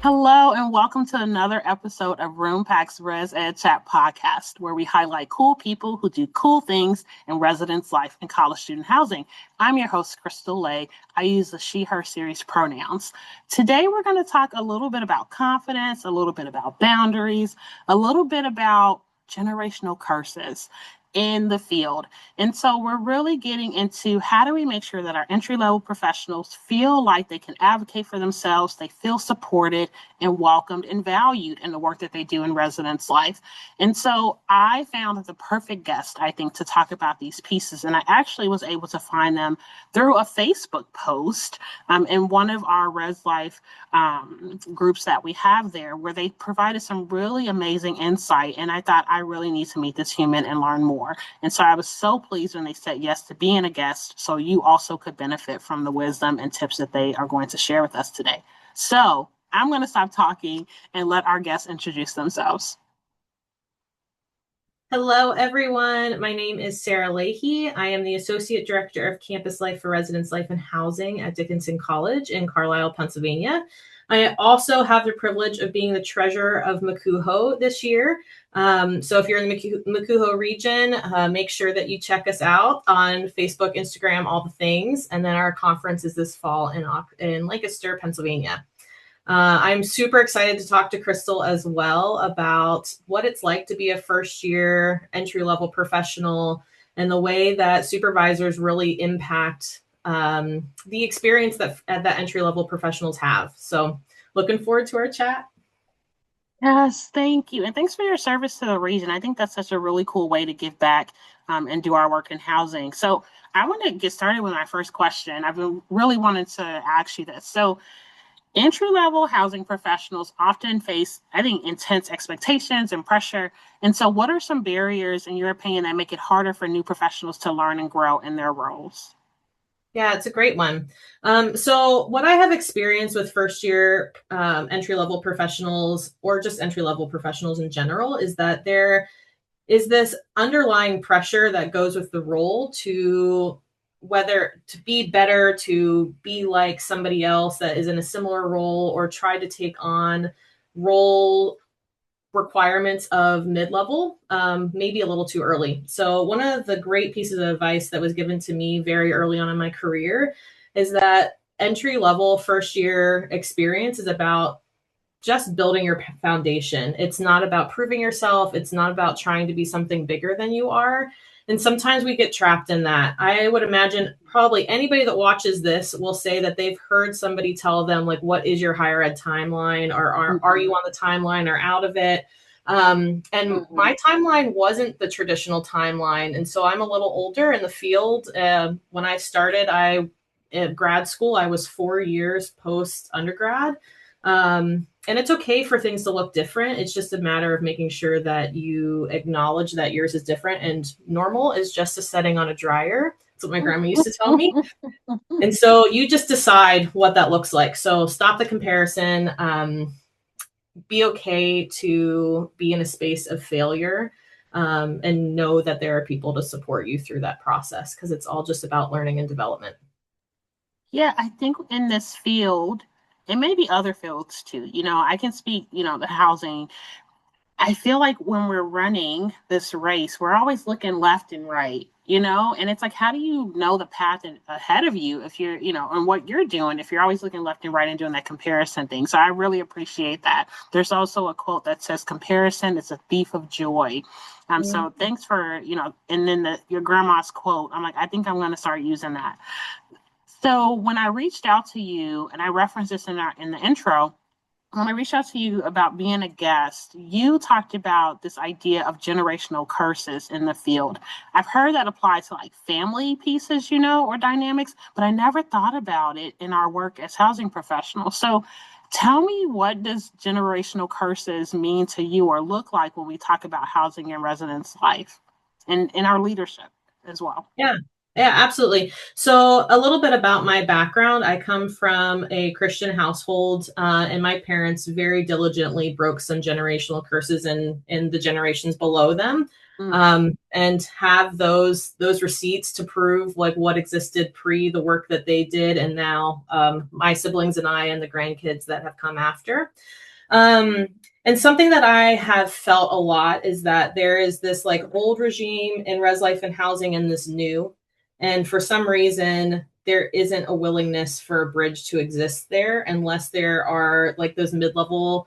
Hello, and welcome to another episode of Roompact's ResEdChat podcast, where we highlight cool people who do cool things in residence life and college student housing. I'm your host, Crystal Lay. I use the she, her series pronouns. Today, we're going to talk a little bit about confidence, a little bit about boundaries, a little bit about generational curses in the field. And so we're really getting into how do we make sure that our entry-level professionals feel like they can advocate for themselves, they feel supported and welcomed and valued in the work that they do in residence life. And so I found the perfect guest, I think, to talk about these pieces. And I actually was able to find them through a Facebook post in one of our Res Life groups that we have there, where they provided some really amazing insight. And I thought, I really need to meet this human and learn more. And so I was so pleased when they said yes to being a guest, so you also could benefit from the wisdom and tips that they are going to share with us today. So I'm going to stop talking and let our guests introduce themselves. Hello, everyone. My name is Sarah Leahy. I am the Associate Director of Campus Life for Residence Life and Housing at Dickinson College in Carlisle, Pennsylvania. I also have the privilege of being the treasurer of MACUHO this year. So if you're in the MACUHO region, make sure that you check us out on Facebook, Instagram, all the things. And then our conference is this fall in Lancaster, Pennsylvania. I'm super excited to talk to Crystal as well about what it's like to be a first-year entry-level professional and the way that supervisors really impact the experience that entry-level professionals have. So looking forward to our chat. Yes, thank you. And thanks for your service to the region. I think that's such a really cool way to give back and do our work in housing. So I want to get started with my first question. I've been really wanting to ask you this. So entry-level housing professionals often face, I think, intense expectations and pressure. And so what are some barriers, in your opinion, that make it harder for new professionals to learn and grow in their roles? Yeah, it's a great one. So what I have experienced with first year entry-level professionals, or just entry-level professionals in general, is that there is this underlying pressure that goes with the role to whether to be better, to be like somebody else that is in a similar role, or try to take on role requirements of mid-level, maybe a little too early. So one of the great pieces of advice that was given to me very early on in my career is that entry-level first year experience is about just building your foundation. It's not about proving yourself. It's not about trying to be something bigger than you are. And sometimes we get trapped in that. I would imagine probably anybody that watches this will say that they've heard somebody tell them, like, what is your higher ed timeline? Or are you on the timeline or out of it? And my timeline wasn't the traditional timeline. And so I'm a little older in the field. When I started, at grad school, I was 4 years post undergrad. And it's okay for things to look different. It's just a matter of making sure that you acknowledge that yours is different, and normal is just a setting on a dryer. That's what my grandma used to tell me. And so you just decide what that looks like. So stop the comparison. Be okay to be in a space of failure, and know that there are people to support you through that process, because it's all just about learning and development. Yeah, I think in this field, and maybe other fields too, I can speak, the housing. I feel like when we're running this race, we're always looking left and right, and it's like, how do you know the path ahead of you if you're, and what you're doing if you're always looking left and right and doing that comparison thing? So I really appreciate that. There's also a quote that says, comparison is a thief of joy. So thanks for, and then your grandma's quote, I'm like, I think I'm going to start using that. So when I reached out to you, and I referenced this in the intro, when I reached out to you about being a guest, you talked about this idea of generational curses in the field. I've heard that applies to like family pieces, or dynamics, but I never thought about it in our work as housing professionals. So tell me, what does generational curses mean to you or look like when we talk about housing and residence life and in our leadership as well? Yeah. Yeah, absolutely. So, a little bit about my background. I come from a Christian household, and my parents very diligently broke some generational curses in the generations below them, Mm. and have those receipts to prove like what existed pre the work that they did, and now my siblings and I and the grandkids that have come after. Um, and something that I have felt a lot is that there is this like old regime in res life and housing and this new. And for some reason, there isn't a willingness for a bridge to exist there unless there are like those mid-level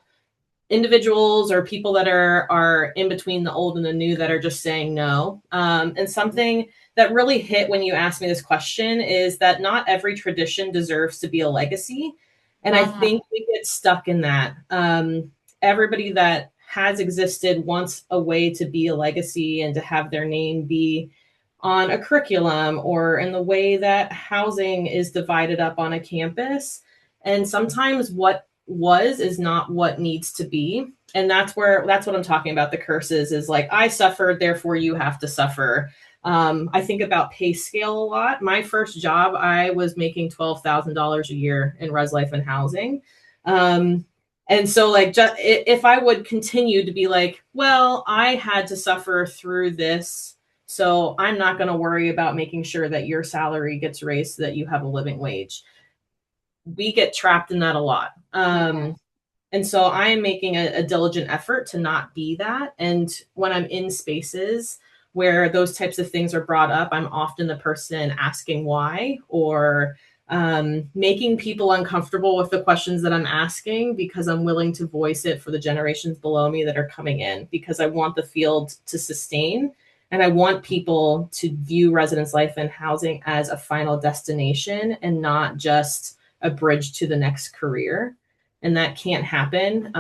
individuals or people that are in between the old and the new that are just saying no. And something that really hit when you asked me this question is that not every tradition deserves to be a legacy. And I Mhm. think we get stuck in that. Everybody that has existed wants a way to be a legacy and to have their name be on a curriculum or in the way that housing is divided up on a campus. And sometimes what was is not what needs to be. And that's what I'm talking about. The curses is like, I suffered, therefore you have to suffer. I think about pay scale a lot. My first job, I was making $12,000 a year in res life and housing. And so like just if I would continue to be like, well, I had to suffer through this, so I'm not going to worry about making sure that your salary gets raised so that you have a living wage. We get trapped in that a lot. Mhm. And so I am making a diligent effort to not be that. And when I'm in spaces where those types of things are brought up, I'm often the person asking why or making people uncomfortable with the questions that I'm asking because I'm willing to voice it for the generations below me that are coming in because I want the field to sustain. And I want people to view residence life and housing as a final destination and not just a bridge to the next career. And that can't happen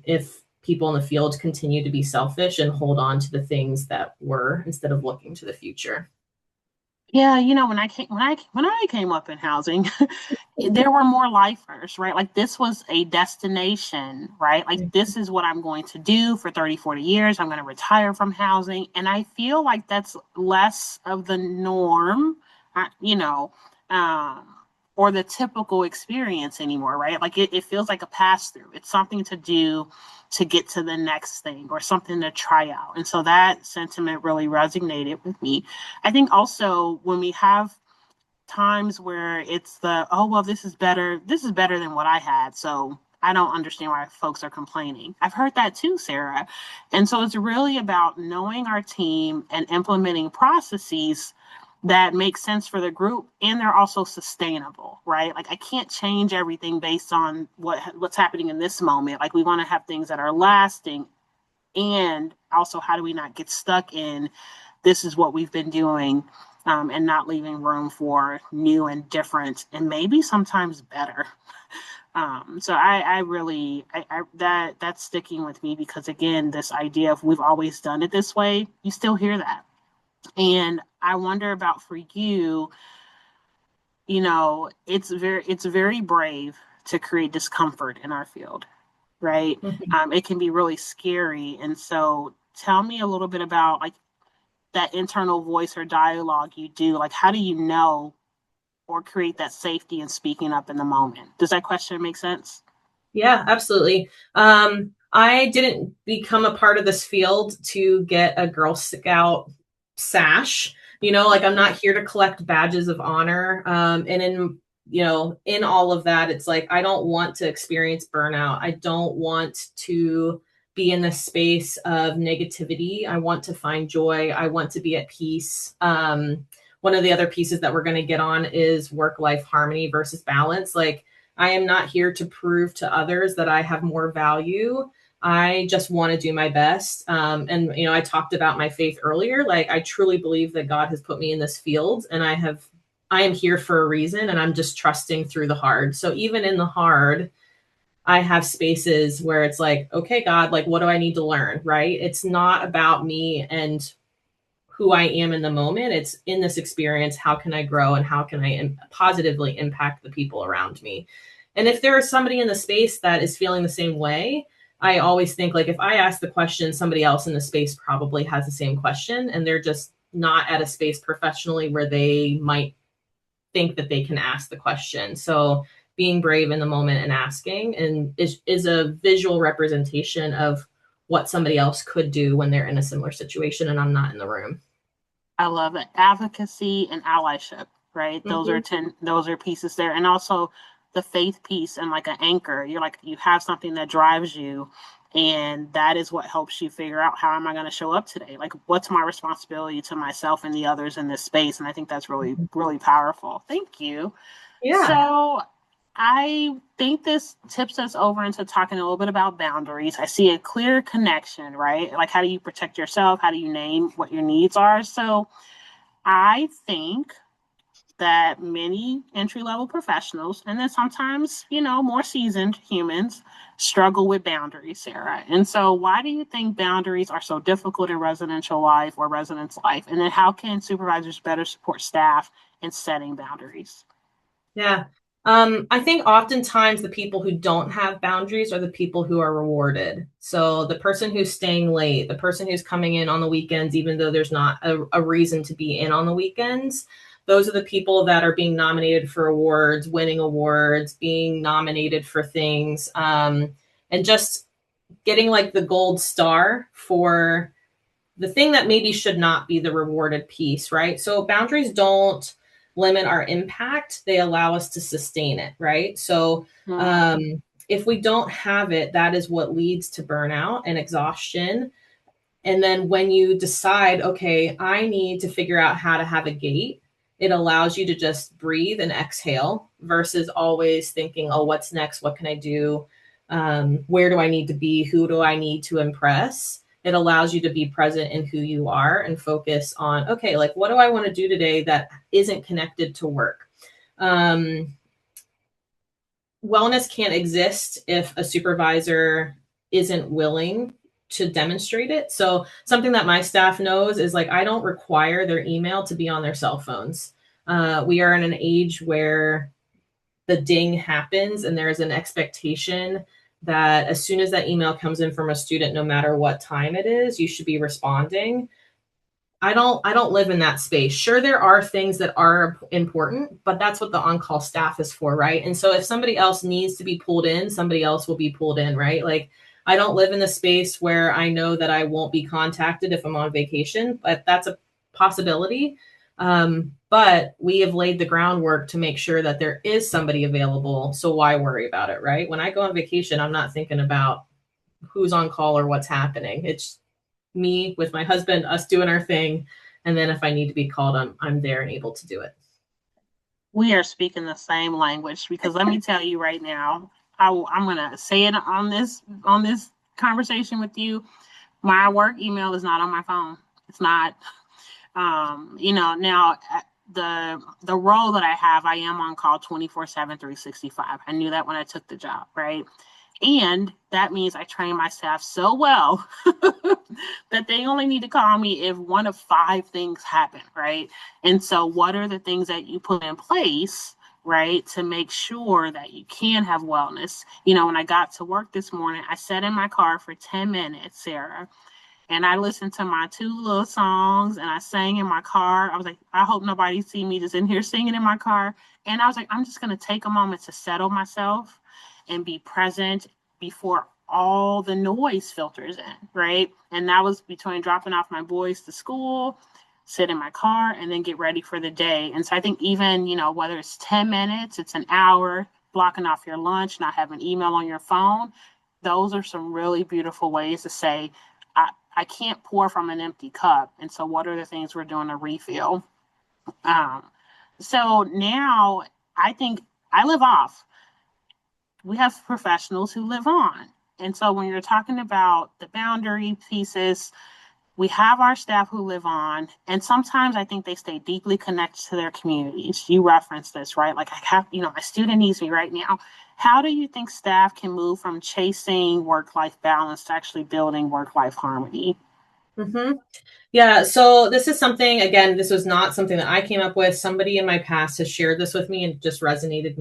if people in the field continue to be selfish and hold on to the things that were instead of looking to the future. Yeah, when I came up in housing, there were more lifers, right? Like this was a destination, right? Like this is what I'm going to do for 30, 40 years. I'm going to retire from housing. And I feel like that's less of the norm, uh, you know, um, or the typical experience anymore, right? Like it feels like a pass through. It's something to do to get to the next thing or something to try out. And so that sentiment really resonated with me. I think also when we have times where it's the, oh well, this is better than what I had, so I don't understand why folks are complaining. I've heard that too, Sarah. And so it's really about knowing our team and implementing processes that make sense for the group and they're also sustainable, right? Like I can't change everything based on what's happening in this moment. Like we want to have things that are lasting, and also how do we not get stuck in this is what we've been doing, and not leaving room for new and different and maybe sometimes better. So I really that's sticking with me because again, this idea of we've always done it this way, you still hear that. And I wonder about for you, it's very brave to create discomfort in our field, right? It can be really scary. And so tell me a little bit about like that internal voice or dialogue you do. Like, how do you know or create that safety in speaking up in the moment? Does that question make sense? Yeah, absolutely. I didn't become a part of this field to get a Girl Scout sash. Like I'm not here to collect badges of honor. And in all of that, it's like I don't want to experience burnout. I don't want to be in the space of negativity. I want to find joy. I want to be at peace. One of the other pieces that we're going to get on is work-life harmony versus balance. Like I am not here to prove to others that I have more value. I just want to do my best. And I talked about my faith earlier. Like I truly believe that God has put me in this field, and I am here for a reason, and I'm just trusting through the hard. So even in the hard, I have spaces where it's like, okay, God, like what do I need to learn? Right? It's not about me and who I am in the moment. It's in this experience, how can I grow and how can I positively impact the people around me? And if there is somebody in the space that is feeling the same way, I always think like if I ask the question, somebody else in the space probably has the same question and they're just not at a space professionally where they might think that they can ask the question. So being brave in the moment and asking and is a visual representation of what somebody else could do when they're in a similar situation and I'm not in the room. I love it. Advocacy and allyship, right? Mm-hmm. Those are pieces there. And also the faith piece and like an anchor. You're like, you have something that drives you. And that is what helps you figure out, how am I going to show up today? Like, what's my responsibility to myself and the others in this space? And I think that's really, really powerful. Thank you. Yeah. So I think this tips us over into talking a little bit about boundaries. I see a clear connection, right? Like, how do you protect yourself? How do you name what your needs are? So I think that many entry level professionals, and then sometimes, more seasoned humans, struggle with boundaries, Sarah. And so, why do you think boundaries are so difficult in residential life or residence life? And then, how can supervisors better support staff in setting boundaries? Yeah. I think oftentimes the people who don't have boundaries are the people who are rewarded. So the person who's staying late, the person who's coming in on the weekends, even though there's not a reason to be in on the weekends, those are the people that are being nominated for awards, winning awards, being nominated for things, and just getting like the gold star for the thing that maybe should not be the rewarded piece, right? So boundaries don't limit our impact, they allow us to sustain it, right? So if we don't have it, that is what leads to burnout and exhaustion. And then when you decide, okay, I need to figure out how to have a gate, it allows you to just breathe and exhale versus always thinking, oh, what's next? What can I do? Where do I need to be? Who do I need to impress? It allows you to be present in who you are and focus on, okay, like what do I want to do today that isn't connected to work? Wellness can't exist if a supervisor isn't willing to demonstrate it. So something that my staff knows is like, I don't require their email to be on their cell phones. We are in an age where the ding happens and there's an expectation that as soon as that email comes in from a student, no matter what time it is, you should be responding. I don't live in that space. Sure, there are things that are important, but that's what the on-call staff is for, right? And so if somebody else needs to be pulled in, somebody else will be pulled in, right? Like I don't live in the space where I know that I won't be contacted if I'm on vacation, but that's a possibility. But we have laid the groundwork to make sure that there is somebody available. So why worry about it, right? When I go on vacation, I'm not thinking about who's on call or what's happening. It's me with my husband, us doing our thing. And then if I need to be called, I'm there and able to do it. We are speaking the same language, because let me tell you right now, I'm gonna say it on this conversation with you. My work email is not on my phone. It's not. Now the role that I have, I am on call 24/7, 365. I knew that when I took the job, right? And that means I train my staff so well that they only need to call me if one of five things happen, right? And so, what are the things that you put in place, right, to make sure that you can have wellness? When I got to work this morning, I sat in my car for 10 minutes, Sarah, and I listened to my two little songs and I sang in my car. I was like, I hope nobody see me just in here singing in my car. And I was like, I'm just going to take a moment to settle myself and be present before all the noise filters in, right? And that was between dropping off my boys to school, sit in my car, and then get ready for the day. And so I think even, whether it's 10 minutes, it's an hour, blocking off your lunch, not having email on your phone, those are some really beautiful ways to say, I can't pour from an empty cup. And so what are the things we're doing to refill? Um, so now I think I live off. We have professionals who live on. And so when you're talking about the boundary pieces, we have our staff who live on, and sometimes I think they stay deeply connected to their communities. You referenced this, right? Like, I have, my student needs me right now. How do you think staff can move from chasing work-life balance to actually building work-life harmony? Mm-hmm. Yeah. So this is something, again, this was not something that I came up with. Somebody in my past has shared this with me and just resonated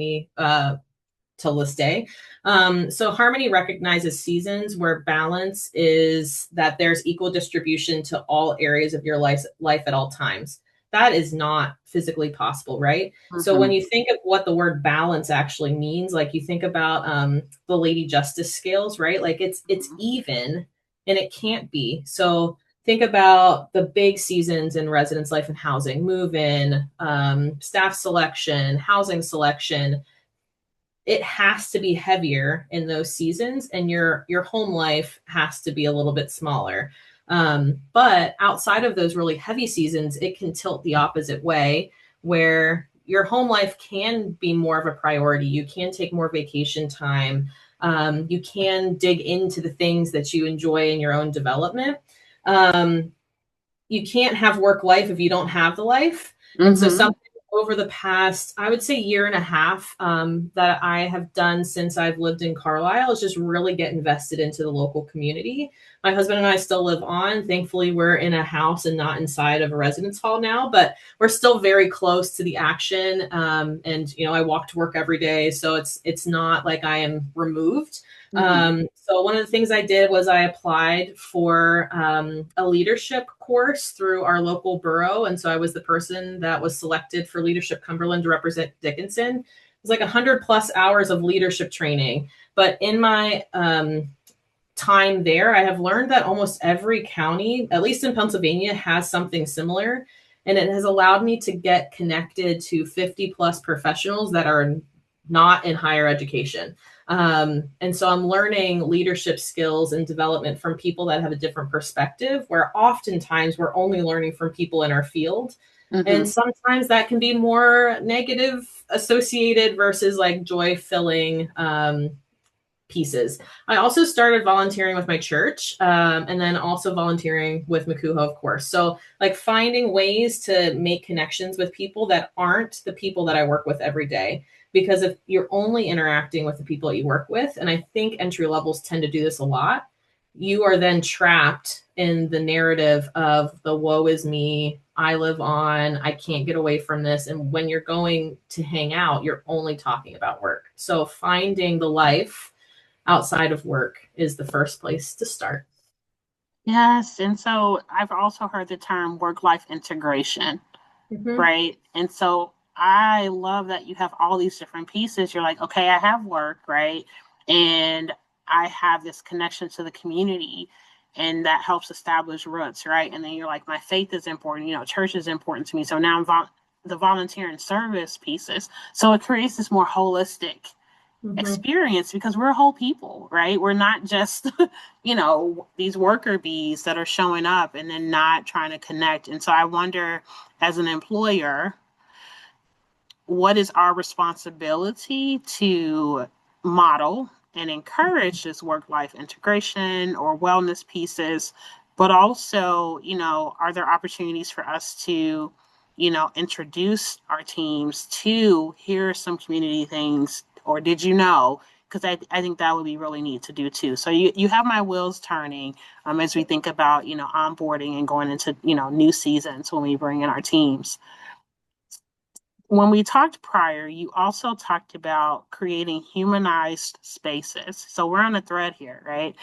till this day. So harmony recognizes seasons where balance is that there's equal distribution to all areas of your life at all times. That is not physically possible, right? So when you think of what the word balance actually means, like you think about the Lady Justice scales, right? Like it's even, and it can't be. So think about the big seasons in residence life and housing: move in, staff selection, housing selection. It has to be heavier in those seasons, and your home life has to be a little bit smaller. But outside of those really heavy seasons, it can tilt the opposite way, where your home life can be more of a priority. You can take more vacation time. You can dig into the things that you enjoy in your own development. You can't have work life if you don't have the life. And so something over the past, I would say, year and a half that I have done since I've lived in Carlisle is just really get invested into the local community. My husband and I still live on. Thankfully, we're in a house and not inside of a residence hall now, but we're still very close to the action. And, I walk to work every day, so it's not like I am removed. So one of the things I did was I applied for a leadership course through our local borough. And so I was the person that was selected for Leadership Cumberland to represent Dickinson. It was like 100+ hours of leadership training. But in my time there, I have learned that almost every county, at least in Pennsylvania, has something similar. And it has allowed me to get connected to 50+ professionals that are not in higher education. And so I'm learning leadership skills and development from people that have a different perspective, where oftentimes we're only learning from people in our field. And sometimes that can be more negative associated versus like joy-filling pieces. I also started volunteering with my church, and then also volunteering with MACUHO, of course. So like finding ways to make connections with people that aren't the people that I work with every day. Because if you're only interacting with the people you work with, and I think entry levels tend to do this a lot, you are then trapped in the narrative of the woe is me, I live on, I can't get away from this. And when you're going to hang out, you're only talking about work. So finding the life outside of work is the first place to start. Yes. And so I've also heard the term work-life integration, right? And so I love that you have all these different pieces. You're like, okay, I have work, right? And I have this connection to the community, and that helps establish roots, right? And then you're like, my faith is important, church is important to me. So now I'm the volunteer and service pieces. So it creates this more holistic experience, because we're whole people, right? We're not just, these worker bees that are showing up and then not trying to connect. And so I wonder, as an employer, what is our responsibility to model and encourage this work-life integration or wellness pieces, but also, are there opportunities for us to, introduce our teams to, here are some community things, or did you know? Because I think that would be really neat to do too. So you have my wheels turning as we think about, onboarding and going into, new seasons when we bring in our teams. When we talked prior, you also talked about creating humanized spaces. So we're on a thread here, right?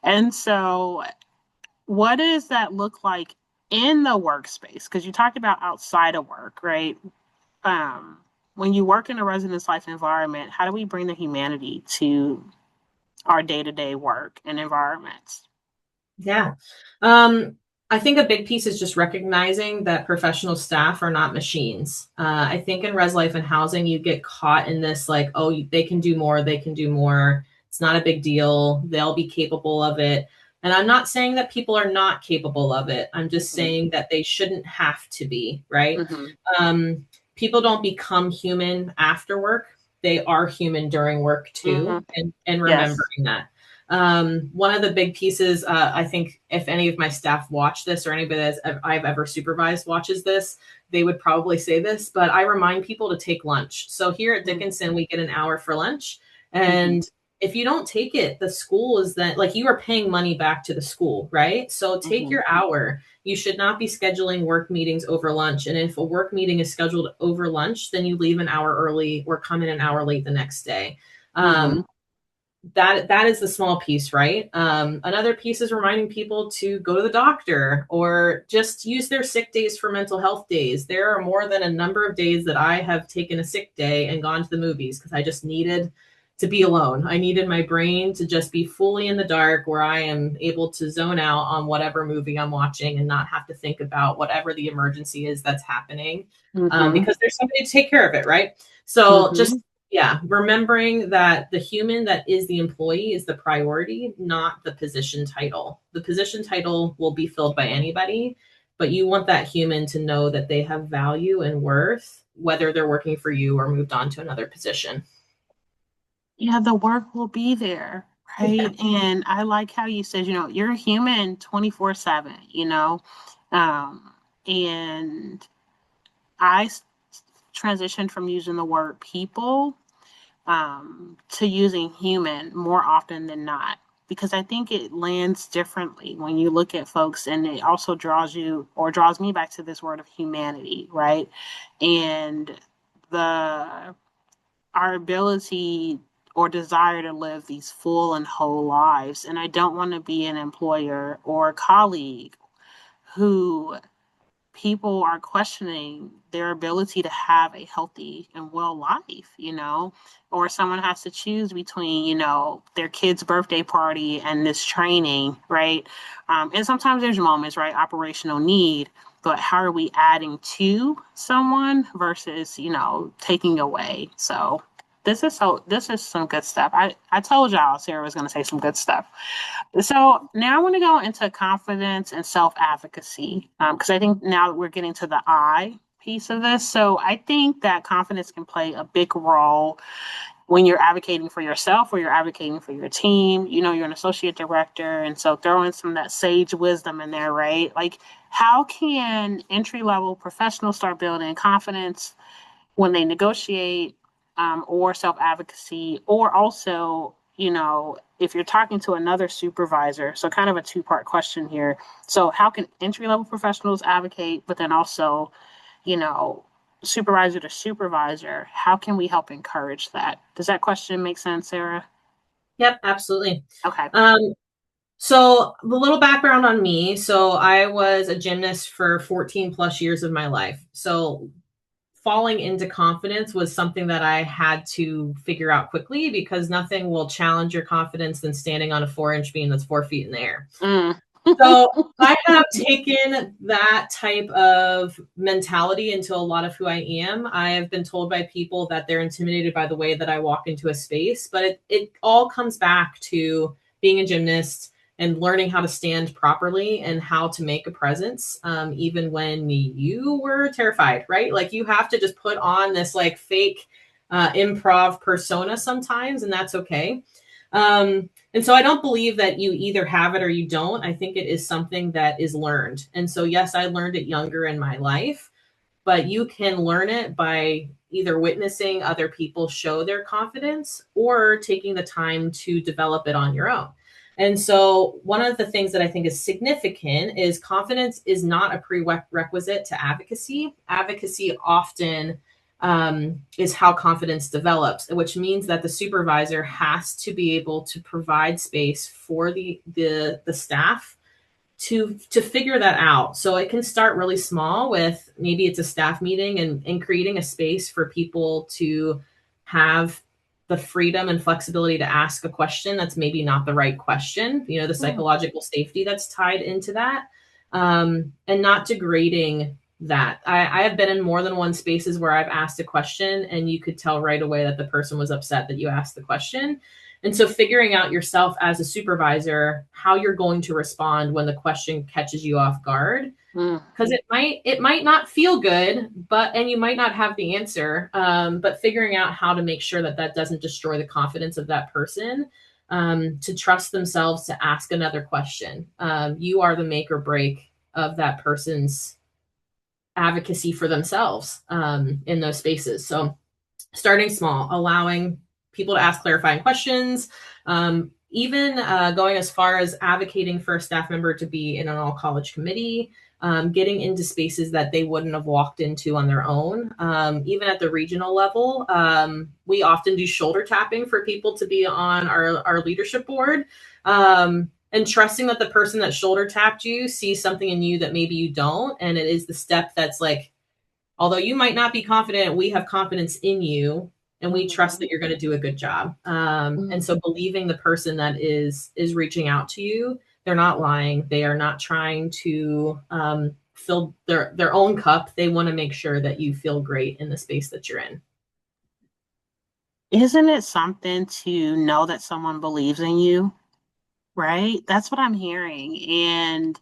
And so what does that look like in the workspace? Because you talked about outside of work, right? When you work in a residence life environment, how do we bring the humanity to our day-to-day work and environments? Yeah. I think a big piece is just recognizing that professional staff are not machines. I think in res life and housing, you get caught in this like, oh, they can do more. They can do more. It's not a big deal. They'll be capable of it. And I'm not saying that people are not capable of it. I'm just saying that they shouldn't have to be, right? People don't become human after work. They are human during work too. And remembering that. One of the big pieces, I think if any of my staff watch this, or anybody that I've ever supervised watches this, they would probably say this, but I remind people to take lunch. So here at Dickinson, we get an hour for lunch. And if you don't take it, the school is then like, you are paying money back to the school, right? So take your hour. You should not be scheduling work meetings over lunch. And if a work meeting is scheduled over lunch, then you leave an hour early or come in an hour late the next day. Mm-hmm. That is the small piece, right? Another piece is reminding people to go to the doctor or just use their sick days for mental health days. There are more than a number of days that I have taken a sick day and gone to the movies because I just needed to be alone. I needed my brain to just be fully in the dark where I am able to zone out on whatever movie I'm watching and not have to think about whatever the emergency is that's happening, Mm-hmm. because there's somebody to take care of it, right? So Mm-hmm. just, yeah, remembering that the human that is the employee is the priority, not the position title. The position title will be filled by anybody, but you want that human to know that they have value and worth, whether they're working for you or moved on to another position. Yeah, the work will be there, right? And I like how you said, you're a human 24/7, Um, and I transitioned from using the word people to using human more often than not, because I think it lands differently when you look at folks, and it also draws me back to this word of humanity, right? And the our ability or desire to live these full and whole lives. And I don't want to be an employer or a colleague who people are questioning their ability to have a healthy and well life, or someone has to choose between, their kid's birthday party and this training, right? And sometimes there's moments, right? Operational need, but how are we adding to someone versus, taking away? So this is some good stuff. I told y'all Sarah was going to say some good stuff. So now I want to go into confidence and self-advocacy, because I think now that we're getting to the I piece of this. So I think that confidence can play a big role when you're advocating for yourself or you're advocating for your team. You're an associate director, and so throw in some of that sage wisdom in there, right? Like, how can entry-level professionals start building confidence when they negotiate, or self-advocacy, or also, if you're talking to another supervisor? So kind of a two-part question here. So how can entry-level professionals advocate, but then also, you know, supervisor to supervisor, how can we help encourage that? Does that question make sense, Sarah? Yep, absolutely. Okay. Um, so the little background on me. So I was a gymnast for 14 plus years of my life. So falling into confidence was something that I had to figure out quickly because nothing will challenge your confidence than standing on a 4-inch beam that's 4 feet in the air. Mm. So I have taken that type of mentality into a lot of who I am. I have been told by people that they're intimidated by the way that I walk into a space, but it all comes back to being a gymnast and learning how to stand properly and how to make a presence, even when you were terrified, right? Like you have to just put on this like fake improv persona sometimes, and that's okay. And so I don't believe that you either have it or you don't. I think it is something that is learned. And so, yes, I learned it younger in my life, but you can learn it by either witnessing other people show their confidence or taking the time to develop it on your own. And so, one of the things that I think is significant is confidence is not a prerequisite to advocacy. Advocacy often is how confidence develops, which means that the supervisor has to be able to provide space for the staff to figure that out. So it can start really small with maybe it's a staff meeting and creating a space for people to have the freedom and flexibility to ask a question that's maybe not the right question, the psychological safety that's tied into that, and not degrading that. I have been in more than one spaces where I've asked a question and you could tell right away that the person was upset that you asked the question. And so figuring out yourself as a supervisor, how you're going to respond when the question catches you off guard, because it might not feel good, and you might not have the answer, but figuring out how to make sure that that doesn't destroy the confidence of that person, to trust themselves to ask another question. You are the make or break of that person's advocacy for themselves, in those spaces. So starting small, allowing people to ask clarifying questions, even going as far as advocating for a staff member to be in an all college committee, getting into spaces that they wouldn't have walked into on their own. Even at the regional level, we often do shoulder tapping for people to be on our leadership board. And trusting that the person that shoulder tapped you sees something in you that maybe you don't. And it is the step that's like, although you might not be confident, we have confidence in you and we trust that you're going to do a good job. And so believing the person that is reaching out to you, they're not lying. They are not trying to fill their own cup. They want to make sure that you feel great in the space that you're in. Isn't it something to know that someone believes in you? Right? That's what I'm hearing. And,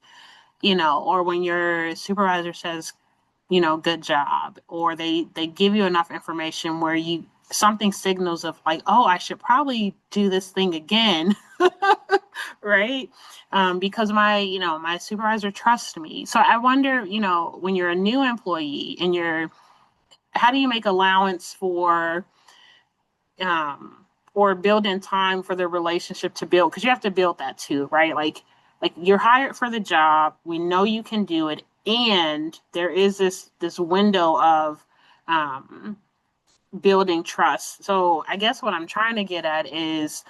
or when your supervisor says, good job, or they give you enough information where something signals of like, oh, I should probably do this thing again. Right? Because my supervisor trusts me. So I wonder, when you're a new employee and how do you make allowance or build in time for the relationship to build? Because you have to build that too, right? Like you're hired for the job. We know you can do it. And there is this window of building trust. So I guess what I'm trying to get at is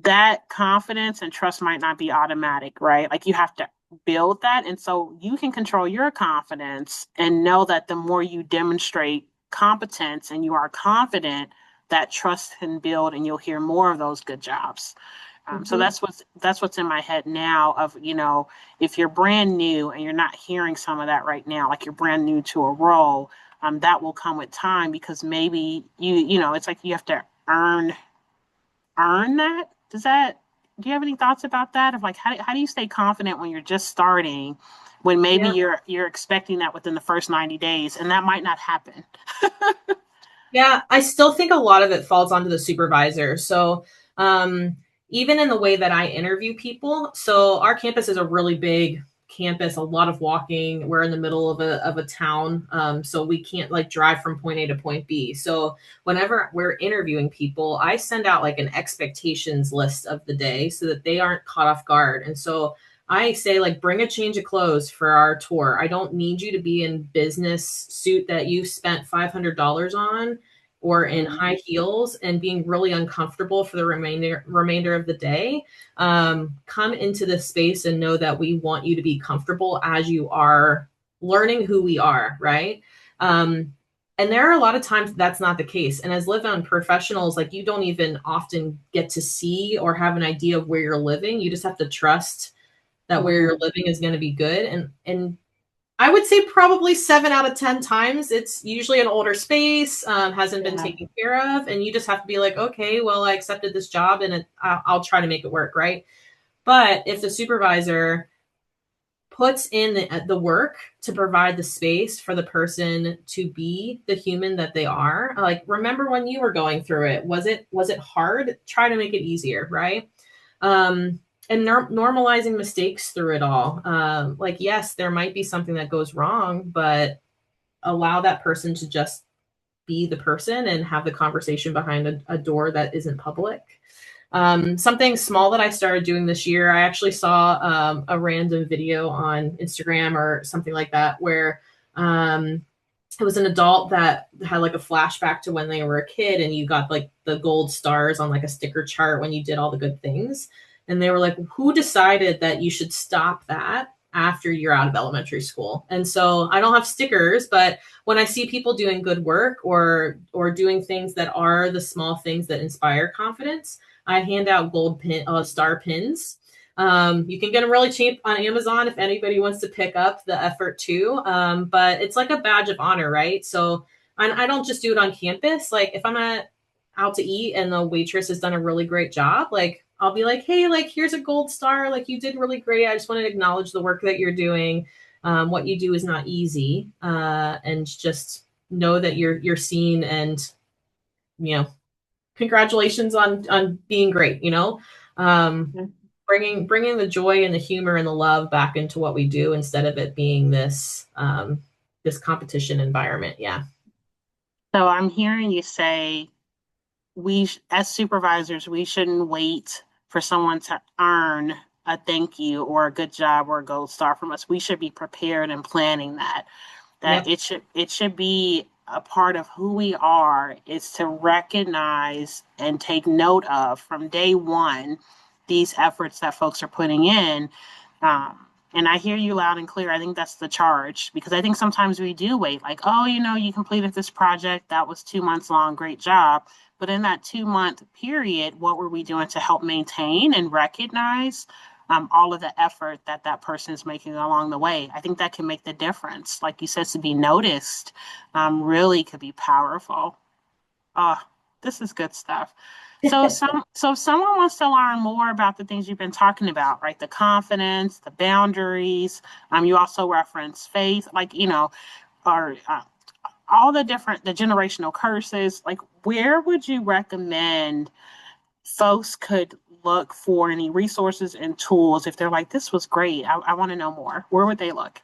that confidence and trust might not be automatic, right? Like you have to build that. And so you can control your confidence and know that the more you demonstrate competence and you are confident, that trust can build and you'll hear more of those good jobs. So that's what's in my head now of, if you're brand new and you're not hearing some of that right now, like you're brand new to a role, that will come with time because maybe it's like you have to earn that. Do you have any thoughts about that? Of like, how do you stay confident when you're just starting, when maybe you're expecting that within the first 90 days and that might not happen? Yeah, I still think a lot of it falls onto the supervisor. So, even in the way that I interview people, so our campus is a really big campus, a lot of walking. We're in the middle of a town, so we can't like drive from point A to point B. So whenever we're interviewing people, I send out like an expectations list of the day so that they aren't caught off guard. And so I say like bring a change of clothes for our tour. I don't need you to be in business suit that you've spent $500 on or in high heels and being really uncomfortable for the remainder of the day. Come into this space and know that we want you to be comfortable as you are learning who we are, right? And there are a lot of times that's not the case. And as live-on professionals, like you don't even often get to see or have an idea of where you're living. You just have to trust that where you're living is going to be good. And I would say probably 7 out of 10 times it's usually an older space, hasn't been taken care of, and you just have to be like, okay, well, I accepted this job and I'll try to make it work, right? But if the supervisor puts in the work to provide the space for the person to be the human that they are, like remember when you were going through it, was it hard? Try to make it easier, right? And normalizing mistakes through it all. Like, yes, there might be something that goes wrong, but allow that person to just be the person and have the conversation behind a door that isn't public. Something small that I started doing this year, I actually saw a random video on Instagram or something like that where it was an adult that had like a flashback to when they were a kid and you got like the gold stars on like a sticker chart when you did all the good things. And they were like, who decided that you should stop that after you're out of elementary school? And so I don't have stickers, but when I see people doing good work or doing things that are the small things that inspire confidence, I hand out gold star pins. You can get them really cheap on Amazon if anybody wants to pick up the effort too. But it's like a badge of honor, right? So I don't just do it on campus. Like if I'm out to eat and the waitress has done a really great job, like I'll be like, hey, like here's a gold star. Like you did really great. I just want to acknowledge the work that you're doing. What you do is not easy, and just know that you're seen and congratulations on being great. Bringing the joy and the humor and the love back into what we do instead of it being this competition environment. Yeah. So I'm hearing you say as supervisors, we shouldn't wait for someone to earn a thank you or a good job or a gold star from us. We should be prepared and planning that. Yep. It should be a part of who we are, is to recognize and take note of from day one these efforts that folks are putting in. And I hear you loud and clear. I think that's the charge, because I think sometimes we do wait, like, oh, you completed this project that was 2 months long, great job. But in that 2 month period, what were we doing to help maintain and recognize all of the effort that that person is making along the way? I think that can make the difference. Like you said, to be noticed really could be powerful. Oh, this is good stuff. So if someone wants to learn more about the things you've been talking about, right? The confidence, the boundaries. You also reference faith, like, or all the generational curses. Like, where would you recommend folks could look for any resources and tools if they're like, this was great, I want to know more? Where would they look?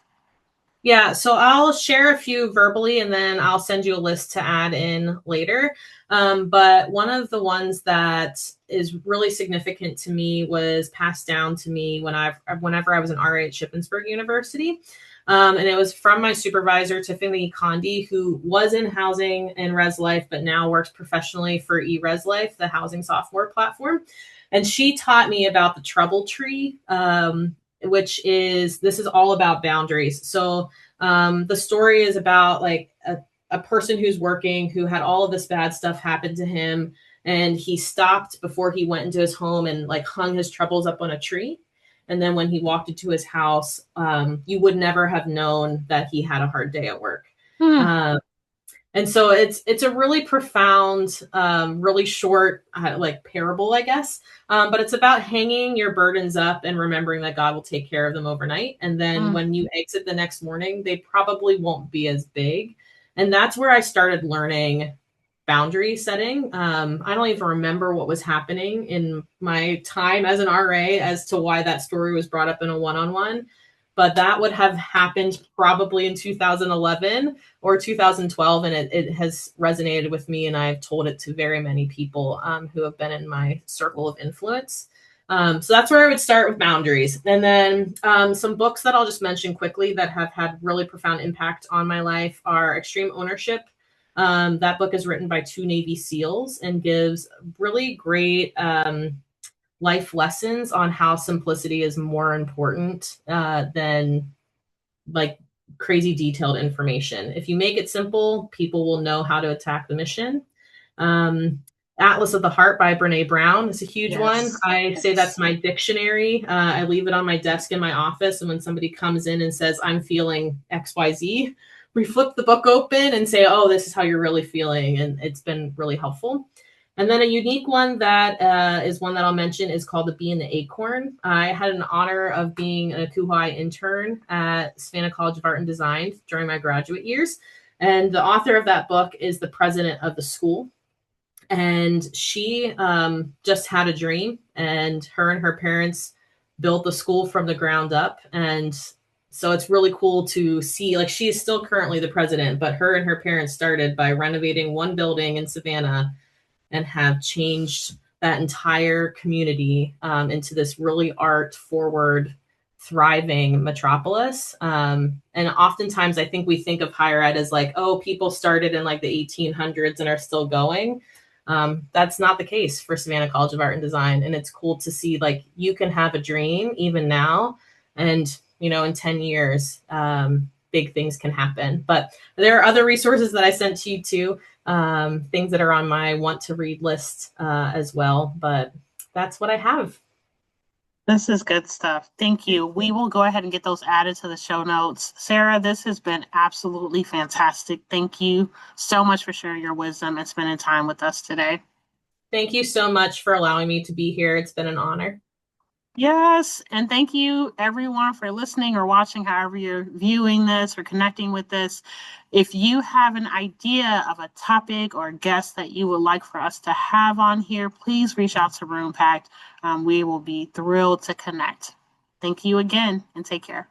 Yeah, so I'll share a few verbally and then I'll send you a list to add in later. But one of the ones that is really significant to me was passed down to me whenever I was an RA at Shippensburg University. And it was from my supervisor, Tiffany Condi, who was in housing and Res Life, but now works professionally for eRes Life, the housing software platform. And she taught me about the trouble tree, this is all about boundaries. So the story is about like a person who's working, who had all of this bad stuff happen to him. And he stopped before he went into his home and like hung his troubles up on a tree. And then when he walked into his house, you would never have known that he had a hard day at work. And so it's a really profound, really short, like parable, I guess. But it's about hanging your burdens up and remembering that God will take care of them overnight. And then when you exit the next morning, they probably won't be as big. And that's where I started learning boundary setting. I don't even remember what was happening in my time as an RA as to why that story was brought up in a one-on-one. But that would have happened probably in 2011 or 2012, and it has resonated with me, and I've told it to very many people who have been in my circle of influence. So that's where I would start with boundaries. And then some books that I'll just mention quickly that have had really profound impact on my life are Extreme Ownership. That book is written by 2 Navy SEALs and gives really great life lessons on how simplicity is more important than like crazy detailed information. If you make it simple, people will know how to attack the mission. Atlas of the Heart by Brene Brown is a huge one. I say that's my dictionary. I leave it on my desk in my office. And when somebody comes in and says, I'm feeling XYZ, we flip the book open and say, oh, this is how you're really feeling. And it's been really helpful. And then a unique one that is one that I'll mention is called The Bee and the Acorn. I had an honor of being a MACUHO intern at Savannah College of Art and Design during my graduate years. And the author of that book is the president of the school. And she just had a dream, and her parents built the school from the ground up. And so it's really cool to see, like, she is still currently the president, but her and her parents started by renovating one building in Savannah and have changed that entire community into this really art forward, thriving metropolis. And oftentimes I think we think of higher ed as like, oh, people started in like the 1800s and are still going. That's not the case for Savannah College of Art and Design. And it's cool to see like you can have a dream even now. And, in 10 years, big things can happen. But there are other resources that I sent to you too. Things that are on my want to read list as well, but that's what I have. This is good stuff. Thank you. We will go ahead and get those added to the show notes. Sarah, this has been absolutely fantastic. Thank you so much for sharing your wisdom and spending time with us today. Thank you so much for allowing me to be here. It's been an honor. Yes, and thank you everyone for listening or watching, however you're viewing this or connecting with this. If you have an idea of a topic or a guest that you would like for us to have on here, please reach out to Roompact. We will be thrilled to connect. Thank you again, and take care.